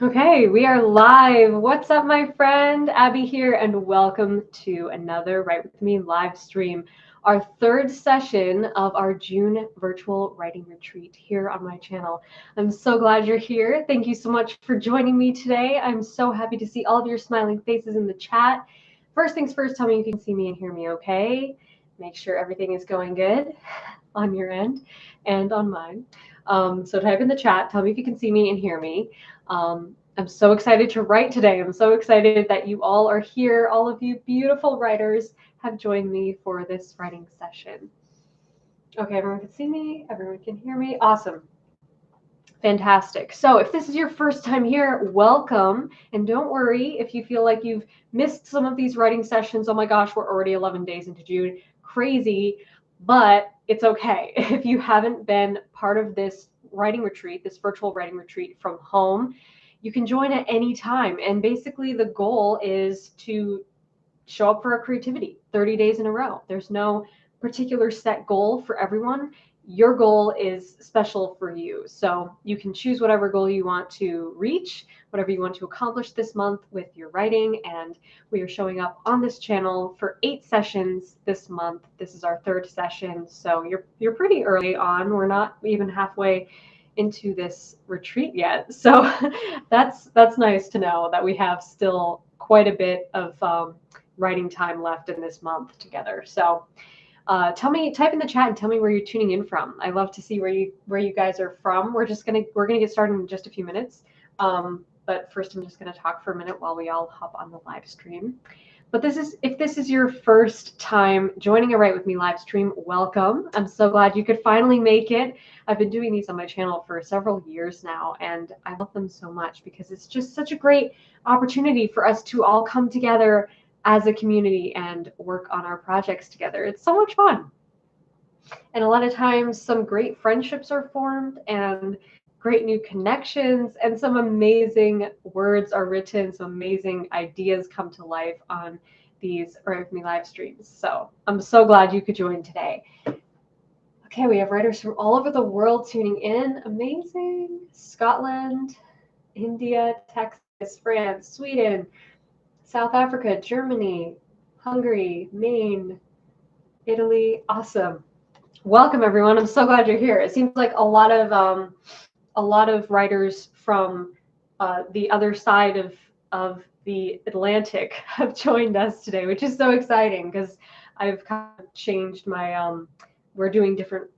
Okay, we are live. What's up, my friend? Abby here, and welcome to another Write With Me live stream, our third session of our June virtual writing retreat here on my channel. I'm so glad you're here. Thank you so much for joining me today. I'm so happy to see all of your smiling faces in the chat. First things first, tell me if you can see me and hear me okay. Make sure everything is going good on your end and on mine. So type in the chat, tell me if you can see me and hear me. I'm so excited to write today. I'm so excited that you all are here. All of you beautiful writers have joined me for this writing session. Okay, everyone can see me. Everyone can hear me. Awesome. Fantastic. So if this is your first time here, welcome. And don't worry if you feel like you've missed some of these writing sessions. Oh my gosh, we're already 11 days into June. Crazy, but it's okay. If you haven't been part of this writing retreat, this virtual writing retreat from home, you can join at any time. And basically the goal is to show up for our creativity 30 days in a row. There's no particular set goal for everyone. Your goal is special for you. So you can choose whatever goal you want to reach, whatever you want to accomplish this month with your writing. And we are showing up on this channel for 8 sessions this month. This is our third session. So you're pretty early on. We're not even halfway into this retreat yet. So that's nice to know that we have still quite a bit of writing time left in this month together. So type in the chat and tell me where you're tuning in from. I love to see where you guys are from. We're gonna get started in just a few minutes. But first I'm just gonna talk for a minute while we all hop on the live stream. But if this is your first time joining a Write With Me live stream, welcome. I'm so glad you could finally make it. I've been doing these on my channel for several years now, and I love them so much because it's just such a great opportunity for us to all come together as a community and work on our projects together. It's so much fun. And a lot of times some great friendships are formed and great new connections, and some amazing words are written, some amazing ideas come to life on these Write With Me live streams. So I'm so glad you could join today. Okay, we have writers from all over the world tuning in. Amazing. Scotland, India, Texas, France, Sweden, South Africa, Germany, Hungary, Maine, Italy. Awesome. Welcome, everyone. I'm so glad you're here. It seems like a lot of writers from the other side of the Atlantic have joined us today, which is so exciting because I've kind of changed my we're doing different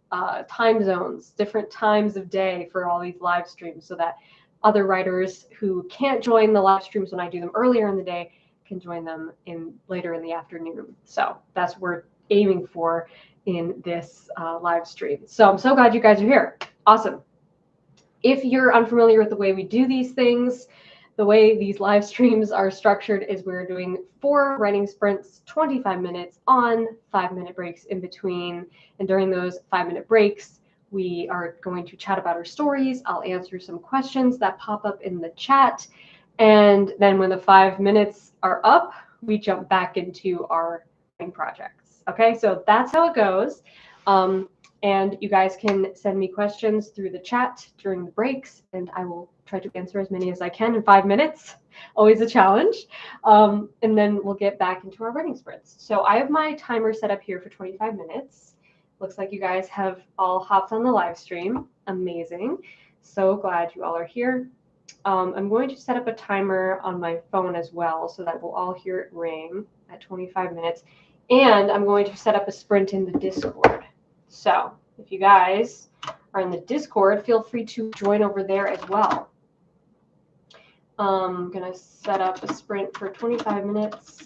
time zones, different times of day for all these live streams, so that other writers who can't join the live streams when I do them earlier in the day can join them later in the afternoon. So that's what we're aiming for in this live stream. So I'm so glad you guys are here. Awesome. If you're unfamiliar with the way we do these things, the way these live streams are structured is we're doing 4 writing sprints, 25 minutes on, 5-minute breaks in between. And during those 5-minute breaks, we are going to chat about our stories. I'll answer some questions that pop up in the chat. And then when the 5 minutes are up, we jump back into our writing projects. Okay, so that's how it goes. And you guys can send me questions through the chat during the breaks, and I will try to answer as many as I can in 5 minutes. Always a challenge. And then we'll get back into our writing sprints. So I have my timer set up here for 25 minutes. Looks like you guys have all hopped on the live stream. Amazing. So glad you all are here. I'm going to set up a timer on my phone as well so that we'll all hear it ring at 25 minutes. And I'm going to set up a sprint in the Discord. So if you guys are in the Discord, feel free to join over there as well. I'm going to set up a sprint for 25 minutes.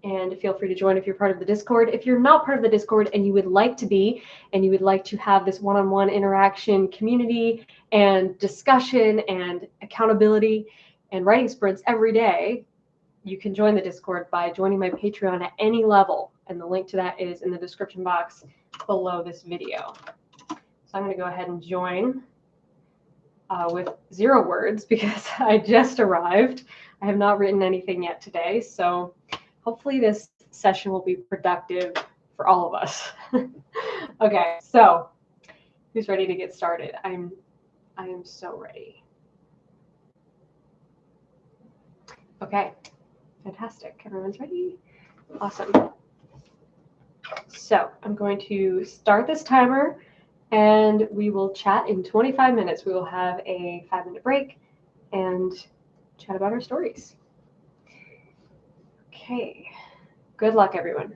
And feel free to join if you're part of the Discord. If you're not part of the Discord and you would like to be, and you would like to have this one-on-one interaction, community, and discussion, and accountability, and writing sprints every day, you can join the Discord by joining my Patreon at any level. And the link to that is in the description box below this video. So I'm going to go ahead and join with 0 words because I just arrived. I have not written anything yet today. So hopefully this session will be productive for all of us. Okay, so who's ready to get started? I'm I am so ready. Okay, fantastic. Everyone's ready? Awesome. So I'm going to start this timer and we will chat in 25 minutes. We will have a 5-minute break and chat about our stories. Okay, good luck, everyone.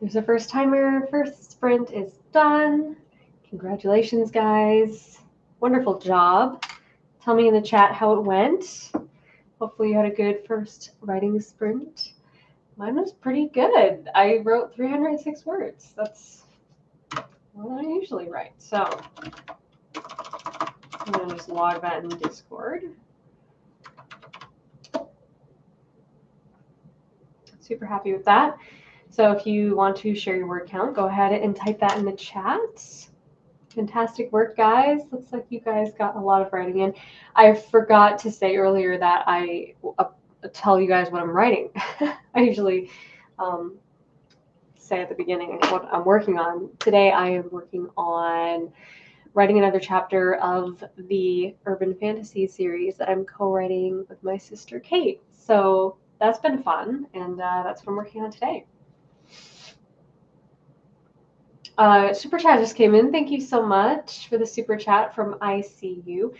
There's a first timer. First sprint is done. Congratulations, guys. Wonderful job. Tell me in the chat how it went. Hopefully you had a good first writing sprint. Mine was pretty good. I wrote 306 words. That's what I usually write. So I'm going to just log that in Discord. Super happy with that. So if you want to share your word count, go ahead and type that in the chat. Fantastic work, guys. Looks like you guys got a lot of writing in. I forgot to say earlier that I tell you guys what I'm writing. I usually say at the beginning what I'm working on. Today I am working on writing another chapter of the urban fantasy series that I'm co-writing with my sister Kate. So that's been fun, and that's what I'm working on today. Super chat just came in. Thank you so much for the super chat from ICU.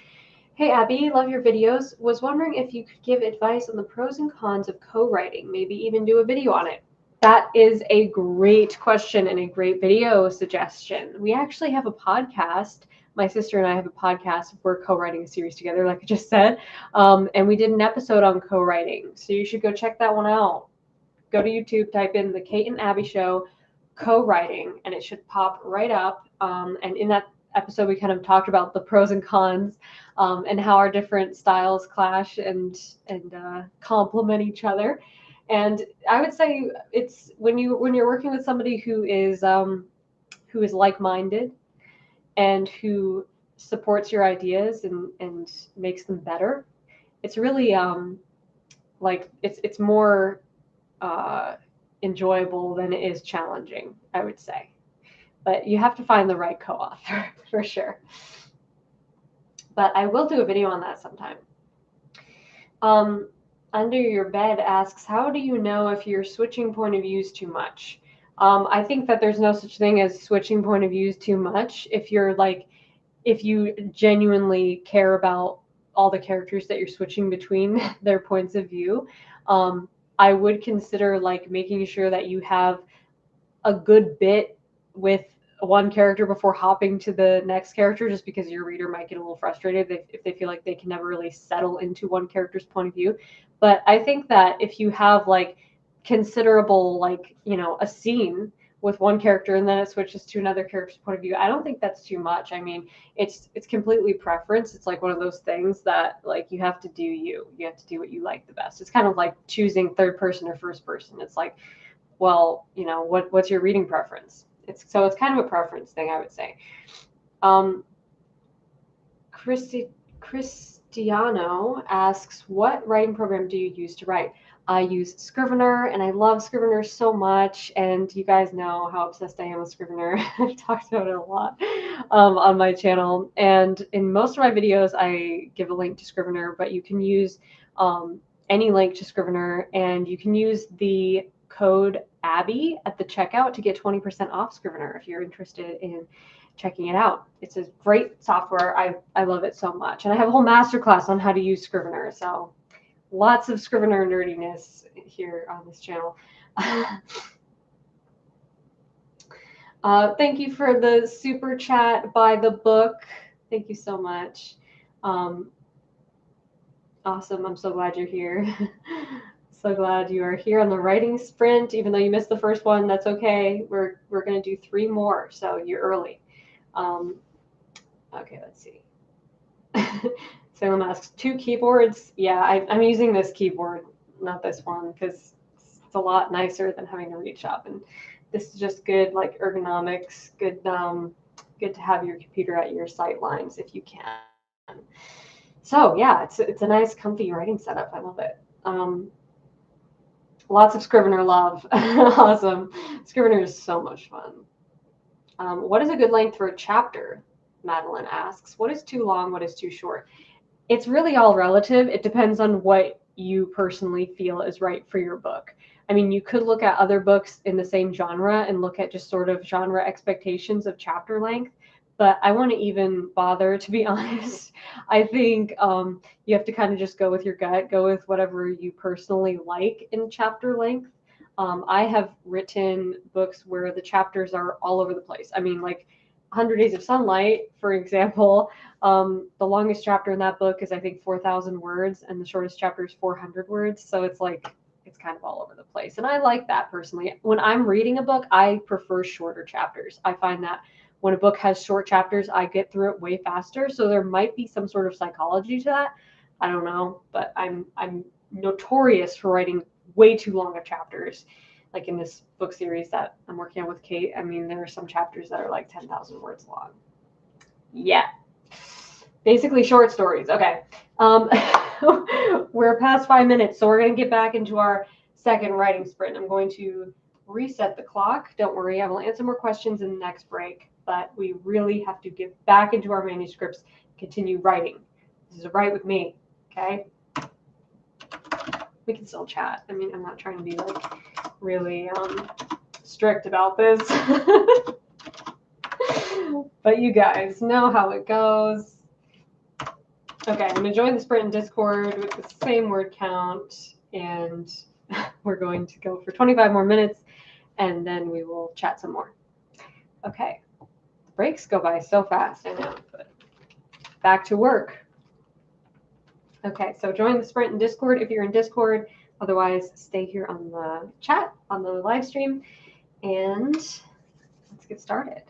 Hey, Abby, love your videos. Was wondering if you could give advice on the pros and cons of co-writing, maybe even do a video on it. That is a great question and a great video suggestion. We actually have a podcast. My sister and I have a podcast. We're co-writing a series together, like I just said. And we did an episode on co-writing. So you should go check that one out. Go to YouTube, type in The Kate and Abby Show co-writing, and it should pop right up. And in that episode, we kind of talked about the pros and cons and how our different styles clash and complement each other. And I would say it's when you're working with somebody who is like-minded and who supports your ideas and makes them better. It's really like it's more enjoyable than it is challenging, I would say. But you have to find the right co-author for sure. But I will do a video on that sometime. Under Your Bed asks, how do you know if you're switching point of views too much? I think that there's no such thing as switching point of views too much. If you genuinely care about all the characters that you're switching between their points of view, I would consider like making sure that you have a good bit with one character before hopping to the next character, just because your reader might get a little frustrated if they feel like they can never really settle into one character's point of view. But I think that if you have like considerable, like, a scene with one character and then it switches to another character's point of view, I don't think that's too much. I mean, it's completely preference. It's like one of those things that like you have to do you have to do what you like the best. It's kind of like choosing third person or first person. It's like, well, what's your reading preference? It's kind of a preference thing, I would say. Cristiano asks, what writing program do you use to write? I use Scrivener, and I love Scrivener so much, and you guys know how obsessed I am with Scrivener. I've talked about it a lot on my channel, and in most of my videos I give a link to Scrivener, but you can use any link to Scrivener, and you can use the code Abby at the checkout to get 20% off Scrivener if you're interested in checking it out. It's a great software. I love it so much, and I have a whole masterclass on how to use Scrivener, so lots of Scrivener nerdiness here on this channel. Thank you for the super chat. Buy the book. Thank you so much. Awesome. I'm so glad you're here. So glad you are here on the writing sprint. Even though you missed the first one, that's okay. We're going to do 3 more, so you're early. Okay, let's see. Salem asks, 2 keyboards? Yeah, I'm using this keyboard, not this one, because it's a lot nicer than having to reach up. And this is just good, like ergonomics. Good to have your computer at your sight lines if you can. So yeah, it's a nice, comfy writing setup. I love it. Lots of Scrivener love. Awesome. Scrivener is so much fun. What is a good length for a chapter? Madeline asks. What is too long? What is too short? It's really all relative. It depends on what you personally feel is right for your book. I mean, you could look at other books in the same genre and look at just sort of genre expectations of chapter length, but I wouldn't even bother, to be honest. I think you have to kind of just go with your gut, go with whatever you personally like in chapter length. I have written books where the chapters are all over the place. I mean, like 100 Days of Sunlight, for example, the longest chapter in that book is, I think, 4,000 words, and the shortest chapter is 400 words. So it's like, it's kind of all over the place. And I like that personally. When I'm reading a book, I prefer shorter chapters. I find that when a book has short chapters, I get through it way faster. So there might be some sort of psychology to that. I don't know, but I'm notorious for writing way too long of chapters. Like in this book series that I'm working on with Kate, I mean, there are some chapters that are like 10,000 words long. Yeah. Basically short stories. Okay. We're past 5 minutes, so we're going to get back into our second writing sprint. I'm going to reset the clock. Don't worry, I will answer more questions in the next break, but we really have to get back into our manuscripts, continue writing. This is a write with me, okay? We can still chat. I mean, I'm not trying to be like really strict about this. But you guys know how it goes. Okay, I'm going to join the sprint in Discord with the same word count, and we're going to go for 25 more minutes, and then we will chat some more. Okay, the breaks go by so fast, I know, but back to work. Okay, so join the sprint in Discord if you're in Discord. Otherwise, stay here on the chat, on the live stream, and let's get started.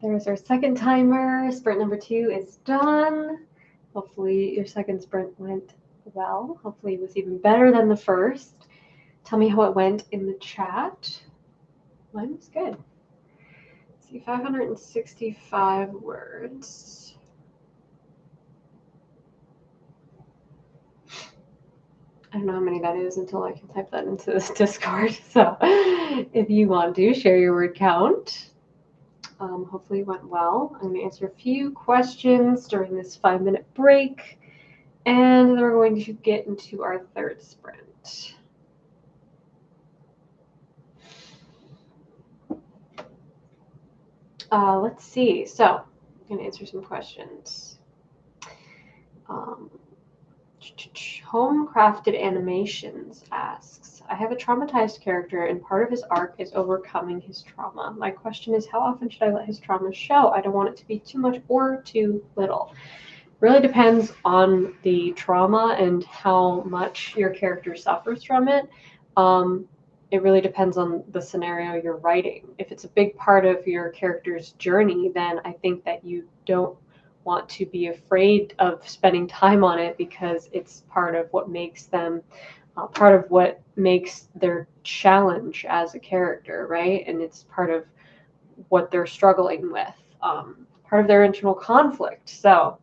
There's our second timer. Sprint number 2 is done. Hopefully your second sprint went well. Hopefully it was even better than the first. Tell me how it went in the chat. Mine was good. Let's see, 565 words. I don't know how many that is until I can type that into this Discord. So if you want to share your word count, hopefully it went well. I'm going to answer a few questions during this 5-minute break, and then we're going to get into our third sprint. Let's see. So I'm going to answer some questions. Homecrafted Animations asks, I have a traumatized character and part of his arc is overcoming his trauma. My question is, how often should I let his trauma show? I don't want it to be too much or too little. Really depends on the trauma and how much your character suffers from it. It really depends on the scenario you're writing. If it's a big part of your character's journey, then I think that you don't want to be afraid of spending time on it because it's part of what makes them, part of what makes their challenge as a character, right? And it's part of what they're struggling with, part of their internal conflict. So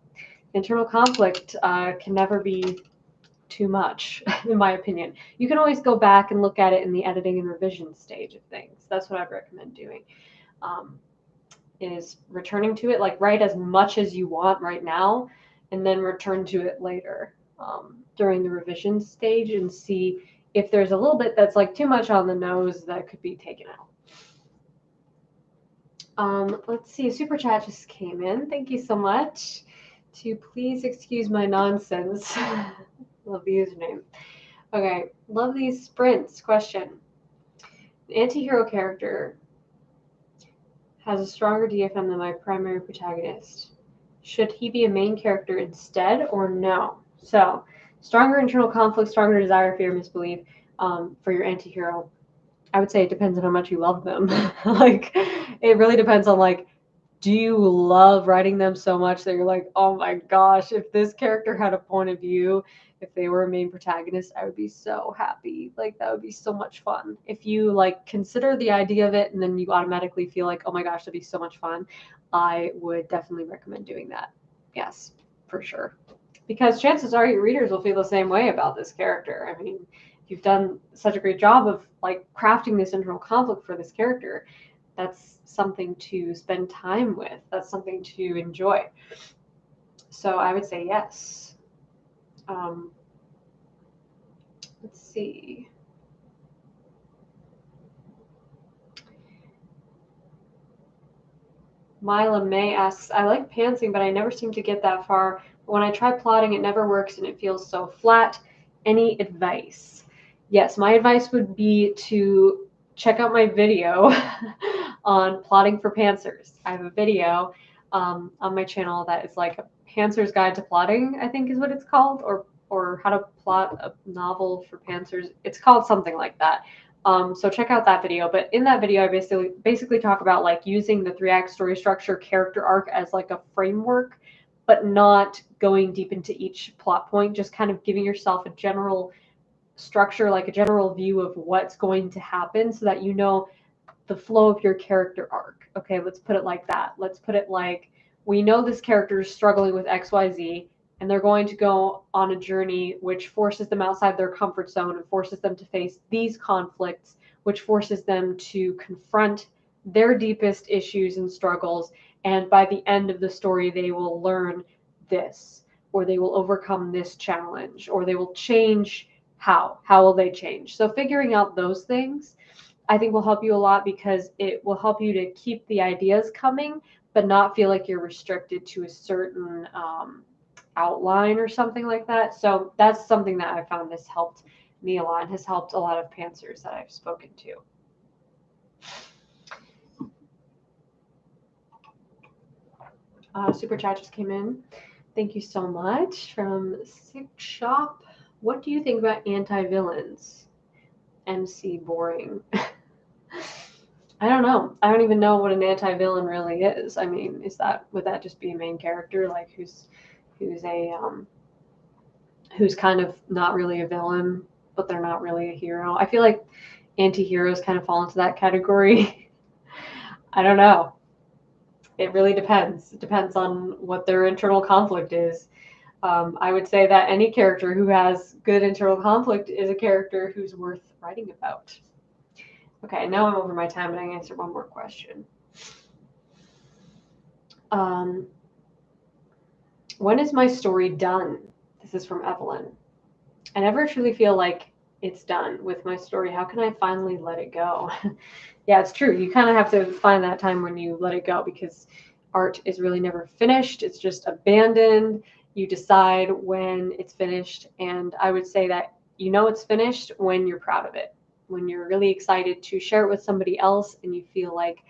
internal conflict can never be too much, in my opinion. You can always go back and look at it in the editing and revision stage of things. That's what I'd recommend doing. Is returning to it, like write as much as you want right now and then return to it later during the revision stage and see if there's a little bit that's like too much on the nose that could be taken out. Let's see, a super chat just came in. Thank you so much. To please excuse my nonsense. Love the username. Okay, love these sprints. Question. The anti-hero character has a stronger DFM than my primary protagonist. Should he be a main character instead or no? So, stronger internal conflict, stronger desire, fear, misbelief for your anti-hero. I would say it depends on how much you love them. Like, it really depends on, like, do you love writing them so much that you're like, oh my gosh, if this character had a point of view, if they were a main protagonist, I would be so happy. Like, that would be so much fun. If you like consider the idea of it and then you automatically feel like, oh my gosh, that'd be so much fun, I would definitely recommend doing that. Yes, for sure. Because chances are your readers will feel the same way about this character. I mean, you've done such a great job of like crafting this internal conflict for this character. That's something to spend time with. That's something to enjoy. So I would say yes. Let's see. Mila May asks, I like pantsing, but I never seem to get that far. When I try plotting, it never works and it feels so flat. Any advice? Yes, my advice would be to check out my video on plotting for pantsers. I have a video on my channel that is like a pantser's guide to plotting, I think is what it's called, or how to plot a novel for pantsers. It's called something like that. So check out that video. But in that video, I basically talk about like using the 3-act story structure character arc as like a framework, but not going deep into each plot point, just kind of giving yourself a general structure, like a general view of what's going to happen so that you know the flow of your character arc. Okay, let's put it like that. Let's put it like, we know this character is struggling with XYZ, and they're going to go on a journey which forces them outside their comfort zone and forces them to face these conflicts, which forces them to confront their deepest issues and struggles. And by the end of the story, they will learn this, or they will overcome this challenge, or they will change. How will they change? So figuring out those things, I think, will help you a lot because it will help you to keep the ideas coming, but not feel like you're restricted to a certain outline or something like that. So that's something that I found has helped me a lot and has helped a lot of pantsers that I've spoken to. Super chat just came in. Thank you so much from Sick Shop. What do you think about anti-villains? MC boring. I don't know. I don't even know what an anti-villain really is. I mean, would that just be a main character, like who's a who's kind of not really a villain, but they're not really a hero? I feel like anti-heroes kind of fall into that category. I don't know. It really depends. It depends on what their internal conflict is. I would say that any character who has good internal conflict is a character who's worth writing about. Okay, now I'm over my time, and I can answer one more question. When is my story done? This is from Evelyn. I never truly feel like it's done with my story. How can I finally let it go? Yeah, it's true. You kind of have to find that time when you let it go, because art is really never finished. It's just abandoned. You decide when it's finished. And I would say that you know it's finished when you're proud of it, when you're really excited to share it with somebody else and you feel like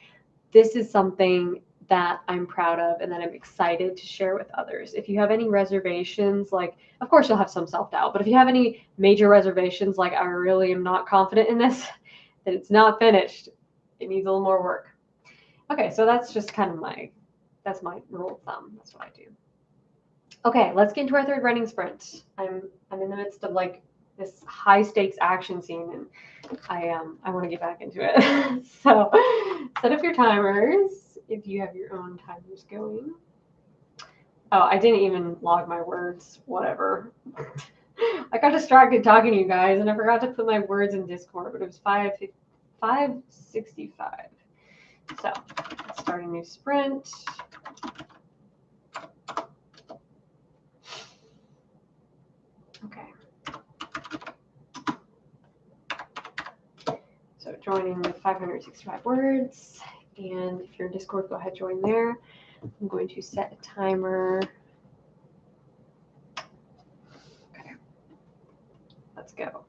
this is something that I'm proud of and that I'm excited to share with others. If you have any reservations, like, of course you'll have some self-doubt, but if you have any major reservations, like, I really am not confident in this, then it's not finished. It needs a little more work. Okay, so that's just kind of that's my rule of thumb. That's what I do. Okay, let's get into our third running sprint. I'm in the midst of like this high stakes action scene, and I want to get back into it. So set up your timers if you have your own timers going. Oh, I didn't even log my words. Whatever. I got distracted talking to you guys, and I forgot to put my words in Discord, but it was 5:65. So let's start a new sprint. Okay. So joining with 565 words, and if you're in Discord, go ahead, join there. I'm going to set a timer. Okay, let's go.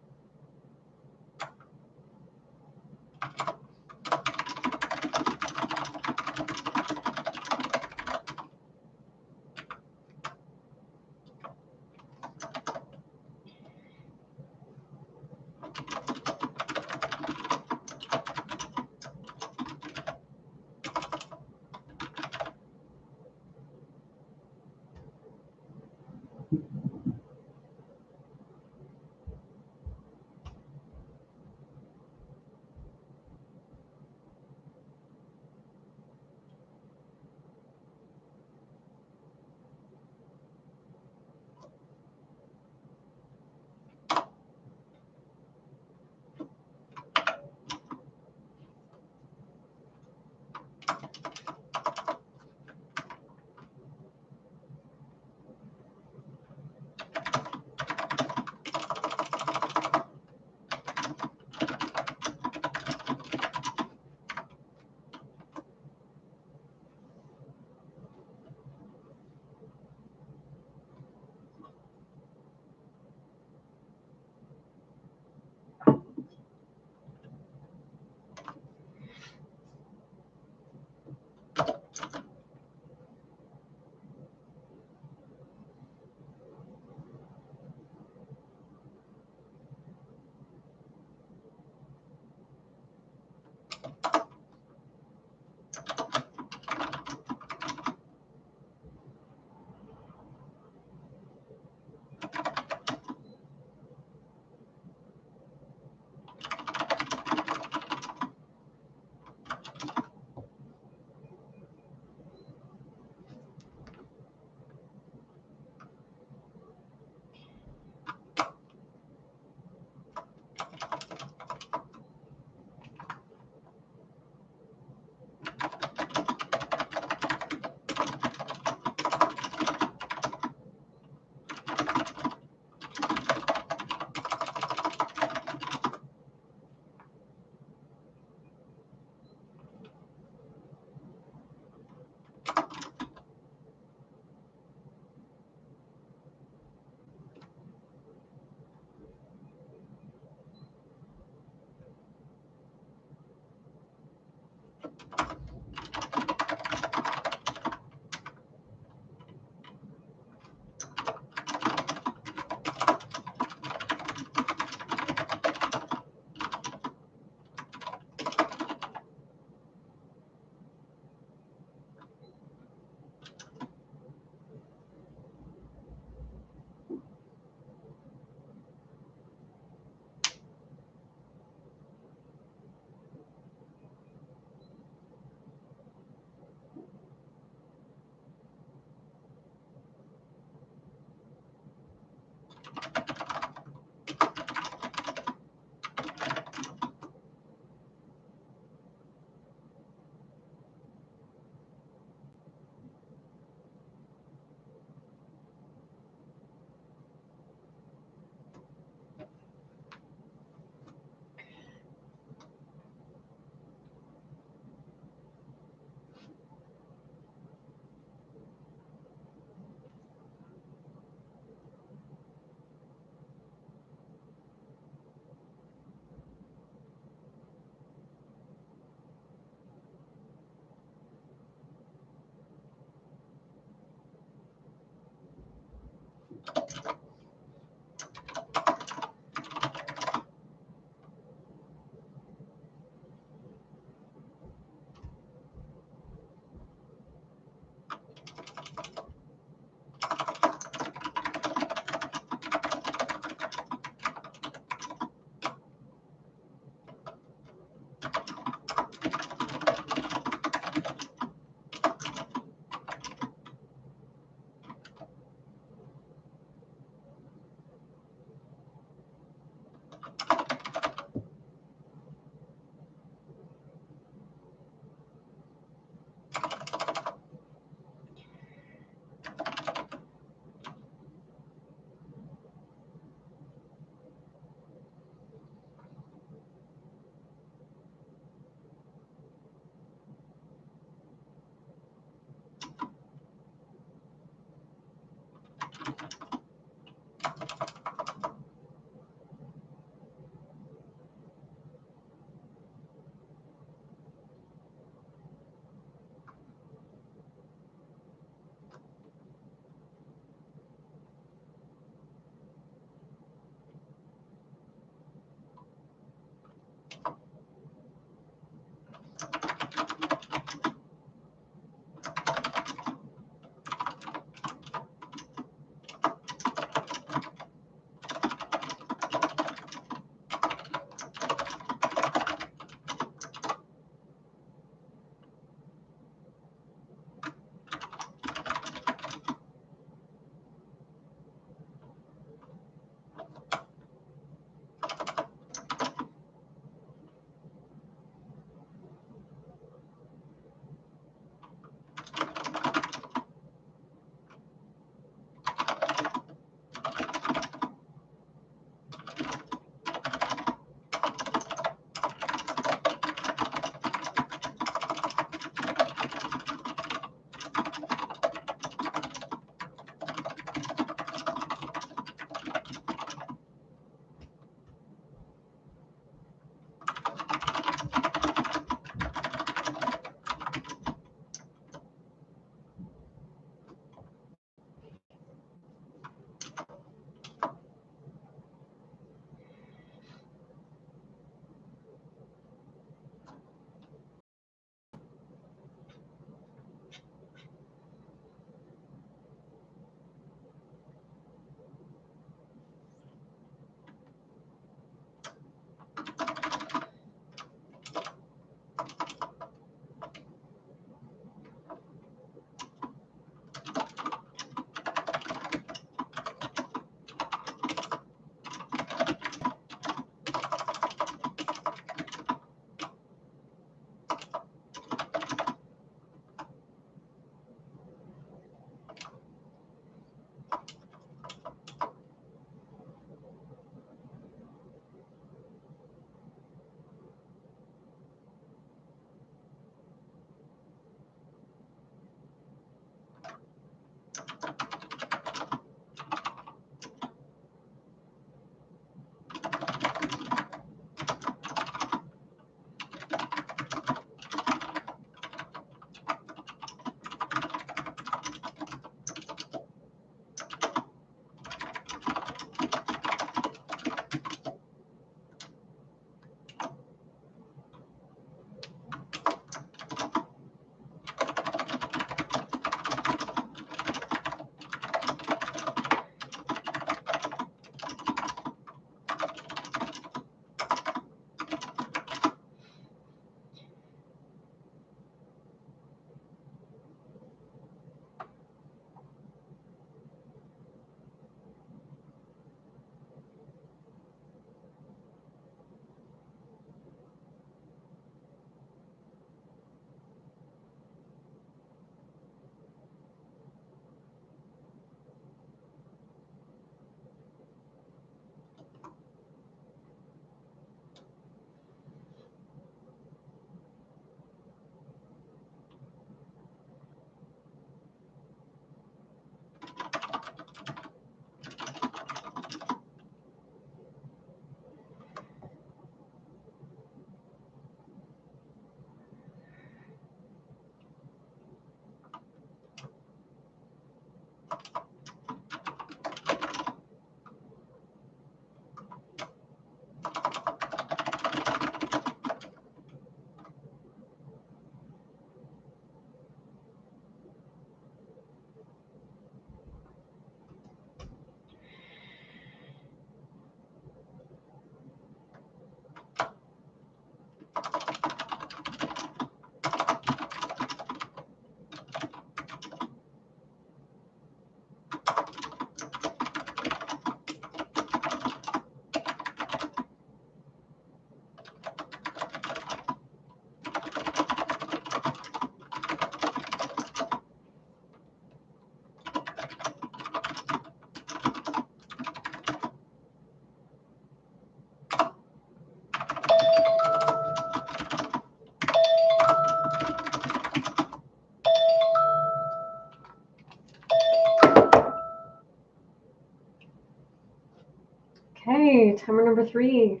timer number 3.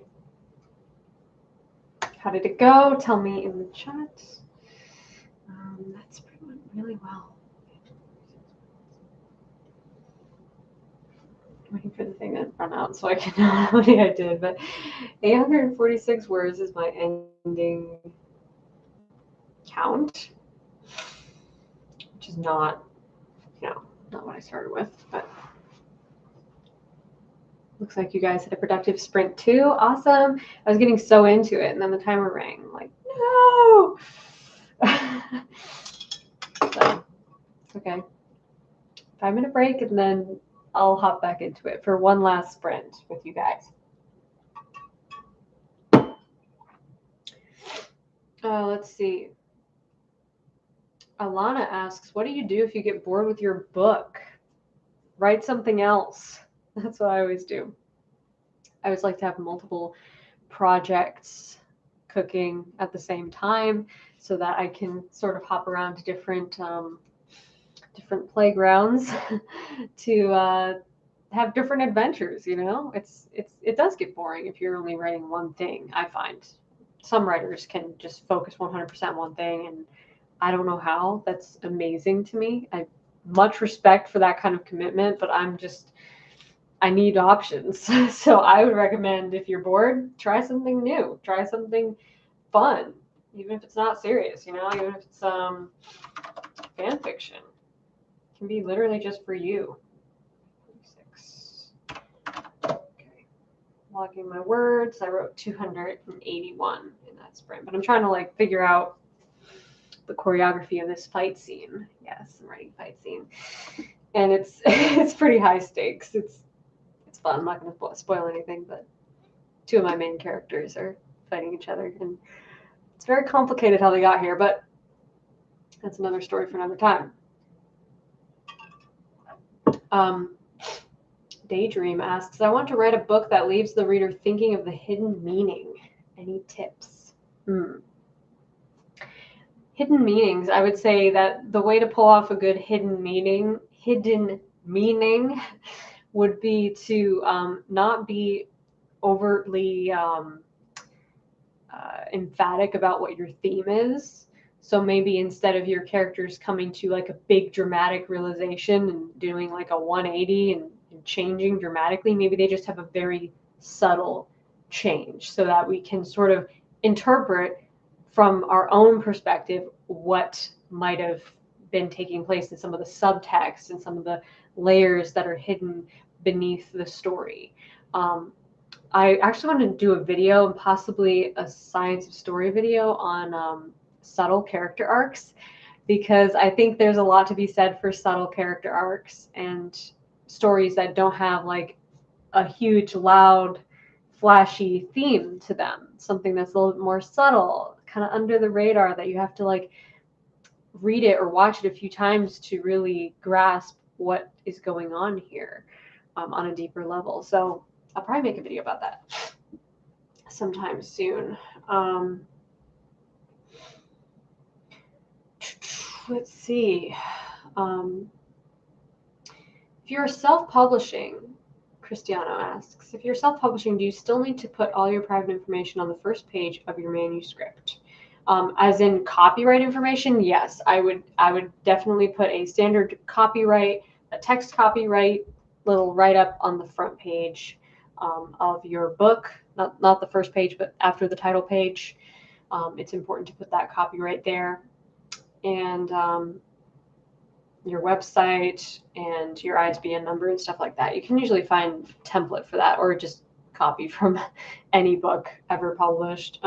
How did it go? Tell me in the chat. That's pretty much really well. I'm waiting for the thing to run out so I can know how many I did, but 846 words is my ending count, which is not, not what I started with, but looks like you guys had a productive sprint too. Awesome. I was getting so into it, and then the timer rang. I'm like, no. So, it's okay. 5-minute break, and then I'll hop back into it for one last sprint with you guys. Let's see. Alana asks, what do you do if you get bored with your book? Write something else. That's what I always do. I always like to have multiple projects cooking at the same time so that I can sort of hop around to different playgrounds to have different adventures. It does get boring if you're only writing one thing. I find some writers can just focus 100% on one thing, and I don't know how. That's amazing to me. I much respect for that kind of commitment, but I need options. So I would recommend, if you're bored, try something new, try something fun, even if it's not serious, even if it's fan fiction. It can be literally just for you. 6. Okay. Logging my words. I wrote 281 in that sprint, but I'm trying to figure out the choreography of this fight scene. Yes, I'm writing fight scene. And it's pretty high stakes. It's fun. I'm not going to spoil anything, but 2 of my main characters are fighting each other, and it's very complicated how they got here, but that's another story for another time. Daydream asks, I want to write a book that leaves the reader thinking of the hidden meaning. Any tips? Hidden meanings. I would say that the way to pull off a good hidden meaning would be to not be overtly emphatic about what your theme is. So maybe instead of your characters coming to a big dramatic realization and doing a 180 and changing dramatically, maybe they just have a very subtle change so that we can sort of interpret from our own perspective what might have been taking place in some of the subtext and some of the layers that are hidden beneath the story. I actually want to do a video, possibly a science of story video, on subtle character arcs, because I think there's a lot to be said for subtle character arcs and stories that don't have a huge, loud, flashy theme to them. Something that's a little bit more subtle, kind of under the radar, that you have to read it or watch it a few times to really grasp what is going on here on a deeper level. So I'll probably make a video about that sometime soon. Let's see. If you're self-publishing, Cristiano asks, if you're self-publishing, do you still need to put all your private information on the first page of your manuscript? As in copyright information, yes, I would definitely put a standard copyright, a text copyright little write-up on the front page of your book, not the first page, but after the title page. It's important to put that copyright there, and your website and your ISBN number and stuff like that. You can usually find a template for that, or just copy from any book ever published.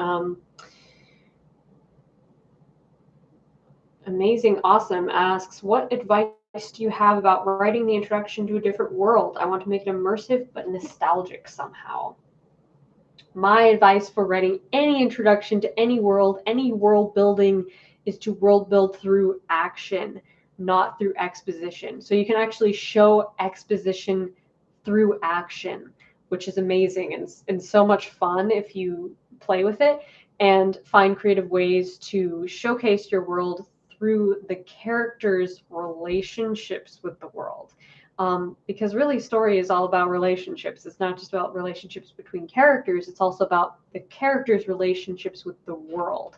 Amazing Awesome asks, what advice do you have about writing the introduction to a different world? I want to make it immersive but nostalgic somehow. My advice for writing any introduction to any world building, is to world build through action, not through exposition. So you can actually show exposition through action, which is amazing and so much fun if you play with it and find creative ways to showcase your world through the characters' relationships with the world. Because really story is all about relationships. It's not just about relationships between characters. It's also about the characters' relationships with the world,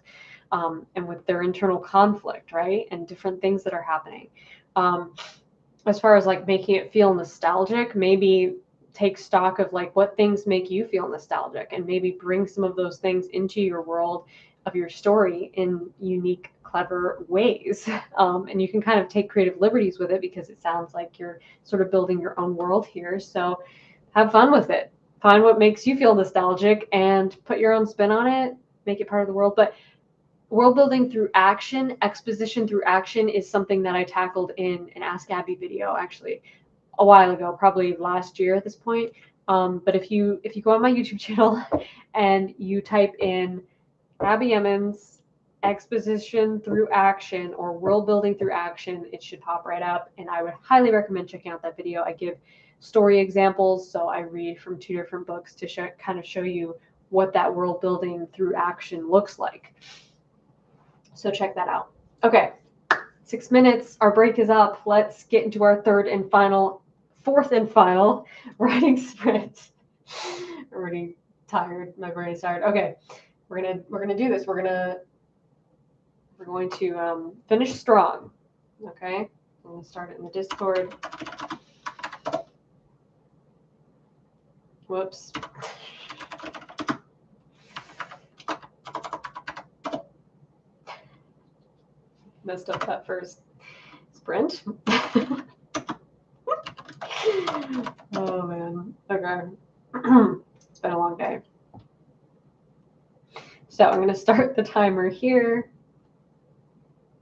and with their internal conflict, right? And different things that are happening. As far as like making it feel nostalgic, maybe take stock of like what things make you feel nostalgic and maybe bring some of those things into your world of your story in unique, clever ways. And you can kind of take creative liberties with it because it sounds like you're sort of building your own world here. So have fun with it. Find what makes you feel nostalgic and put your own spin on it, make it part of the world. But world building through action, exposition through action is something that I tackled in an Ask Abby video actually a while ago, probably last year at this point. But if you go on my YouTube channel and you type in Abby Emmons exposition through action or world building through action, it should pop right up. And I would highly recommend checking out that video. I give story examples, so I read from 2 different books to kind of show you what that world building through action looks like. So check that out. Okay, 6 minutes. Our break is up. Let's get into our fourth and final writing sprint. I'm already tired. My brain's tired. Okay, we're gonna do this. We're going to finish strong. Okay, I'm gonna start it in the Discord. Whoops. Messed up that first sprint. Oh man. Okay. It's been a long day. So I'm going to start the timer here.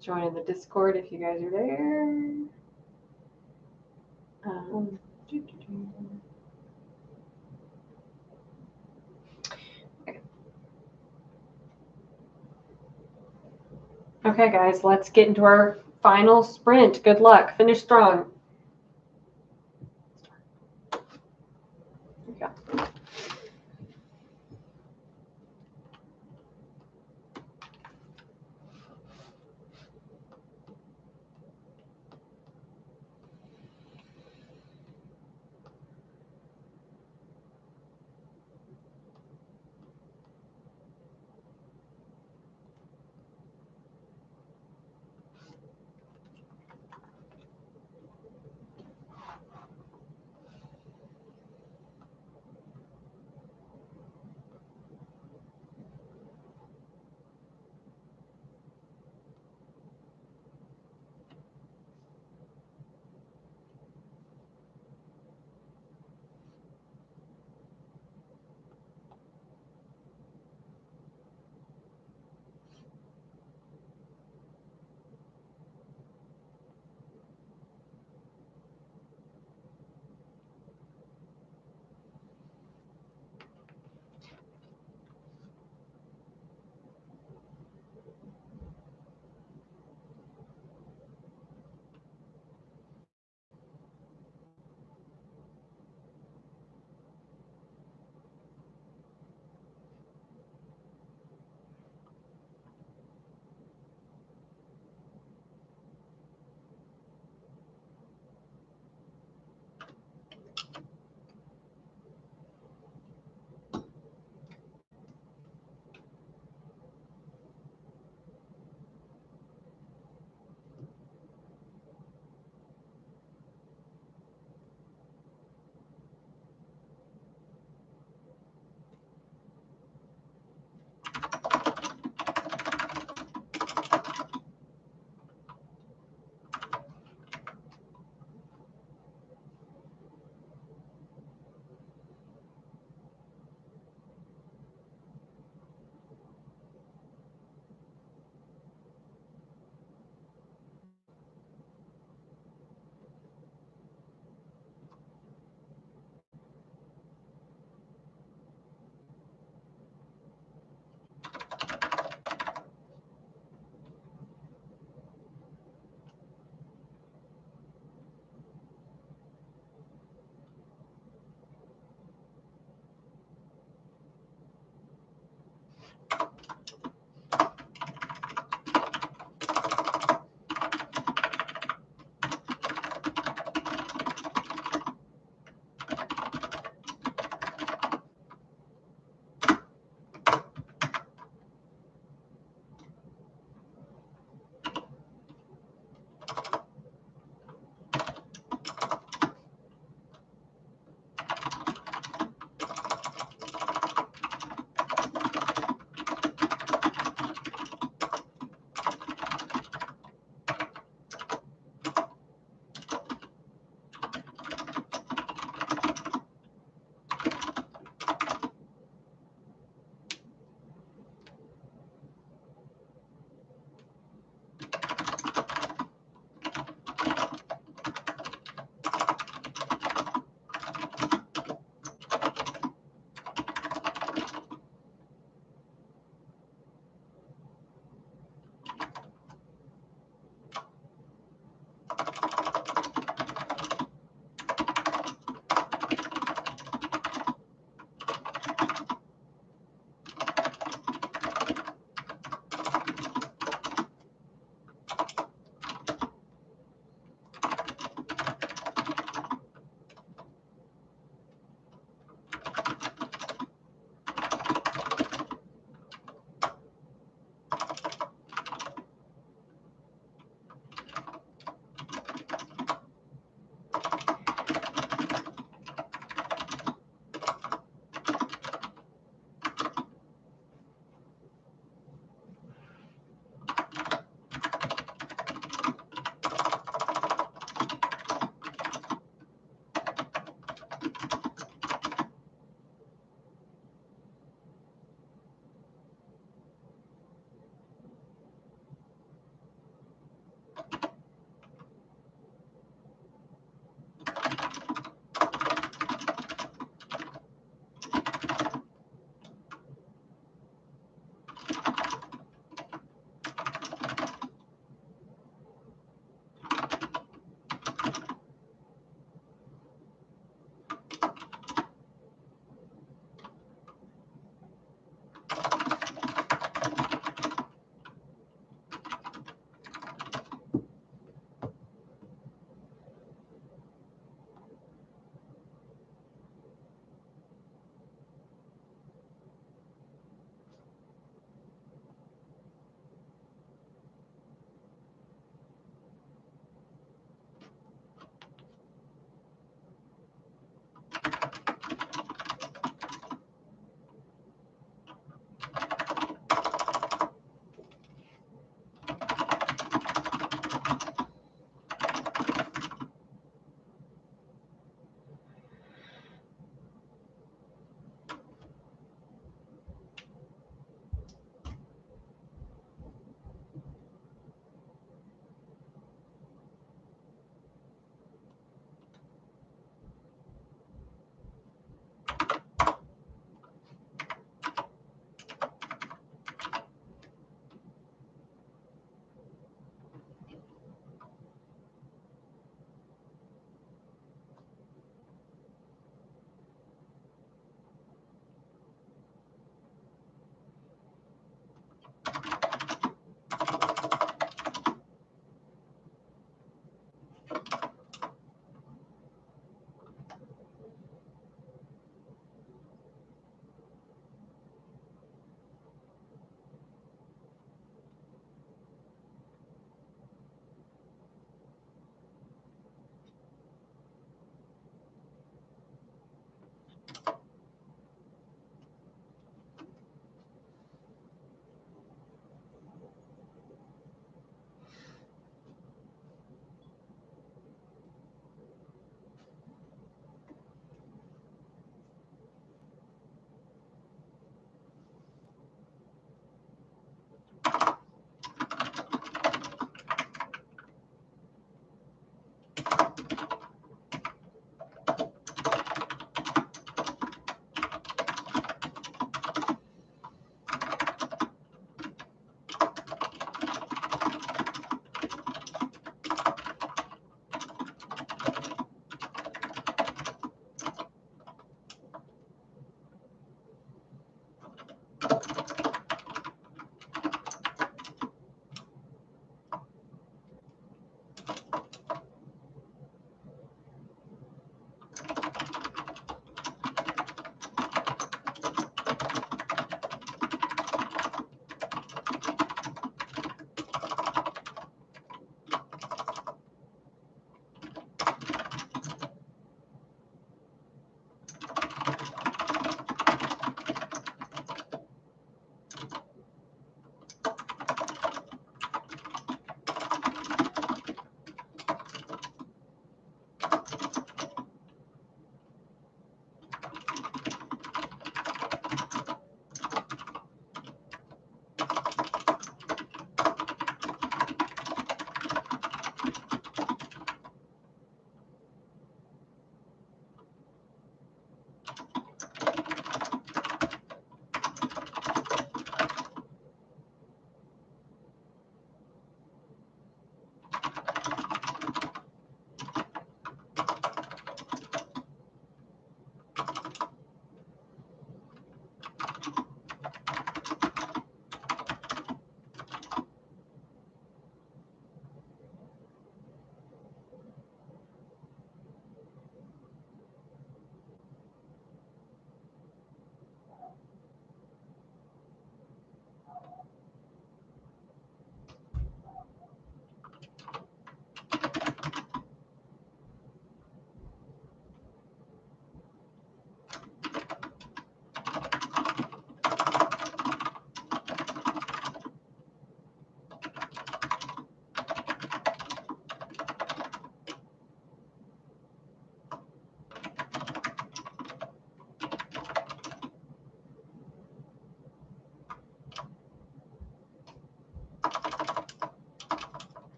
Join in the Discord if you guys are there. Okay, guys, let's get into our final sprint. Good luck. Finish strong. Okay.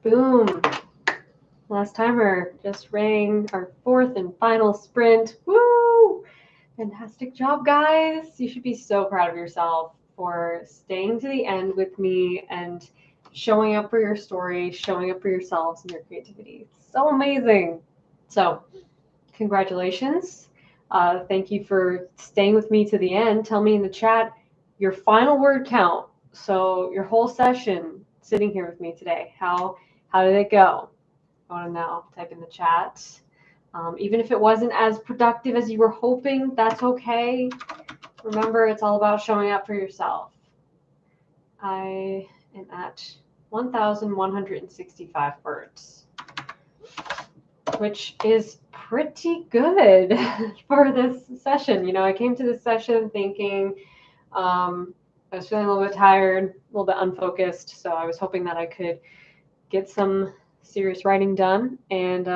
Boom. Last timer just rang our fourth and final sprint. Woo! Fantastic job, guys. You should be so proud of yourself for staying to the end with me and showing up for your story, showing up for yourselves and your creativity. It's so amazing. So, congratulations. Thank you for staying with me to the end. Tell me in the chat your final word count. So, your whole session sitting here with me today. How did it go? I want to know. Type in the chat. Even if it wasn't as productive as you were hoping, that's okay. Remember, it's all about showing up for yourself. I am at 1,165 words, which is pretty good for this session. You know, I came to this session thinking I was feeling a little bit tired, a little bit unfocused, so I was hoping that I could get some serious writing done, and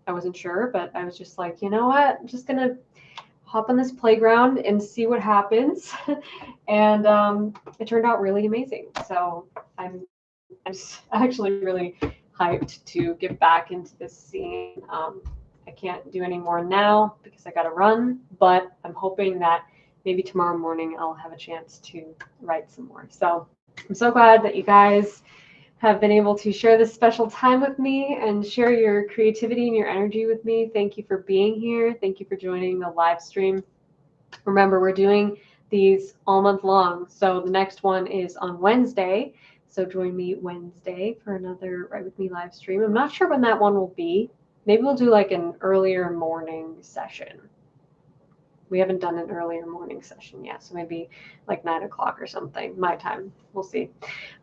I wasn't sure, but I was just like, you know what, I'm just gonna hop on this playground and see what happens. And it turned out really amazing. So I'm actually really hyped to get back into this scene. I can't do any more now because I gotta run, but I'm hoping that maybe tomorrow morning I'll have a chance to write some more. So I'm so glad that you guys have been able to share this special time with me and share your creativity and your energy with me. Thank you for being here. Thank you for joining the live stream. Remember, we're doing these all month long. So the next one is on Wednesday. So join me Wednesday for another Write With Me live stream. I'm not sure when that one will be. Maybe we'll do like an earlier morning session. We haven't done an earlier morning session yet, so maybe like 9 o'clock or something, my time. We'll see.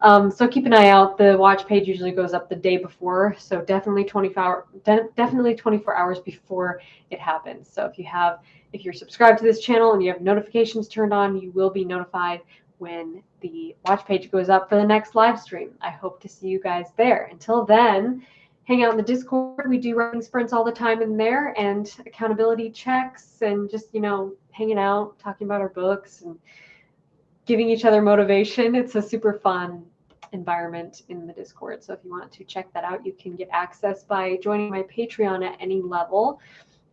So keep an eye out. The watch page usually goes up the day before, so definitely 24 hours before it happens. So if you're subscribed to this channel and you have notifications turned on, you will be notified when the watch page goes up for the next live stream. I hope to see you guys there. Until then, hang out in the Discord. We do writing sprints all the time in there, and accountability checks, and just, you know, hanging out, talking about our books and giving each other motivation. It's a super fun environment in the Discord. So if you want to check that out, you can get access by joining my Patreon at any level.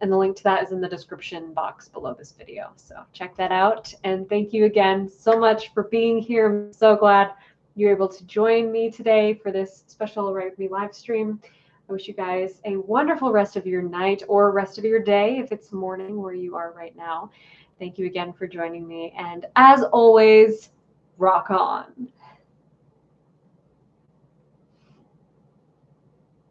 And the link to that is in the description box below this video. So check that out. And thank you again so much for being here. I'm so glad you're able to join me today for this special Write With Me live stream. I wish you guys a wonderful rest of your night or rest of your day if it's morning where you are right now. Thank you again for joining me. And as always, rock on.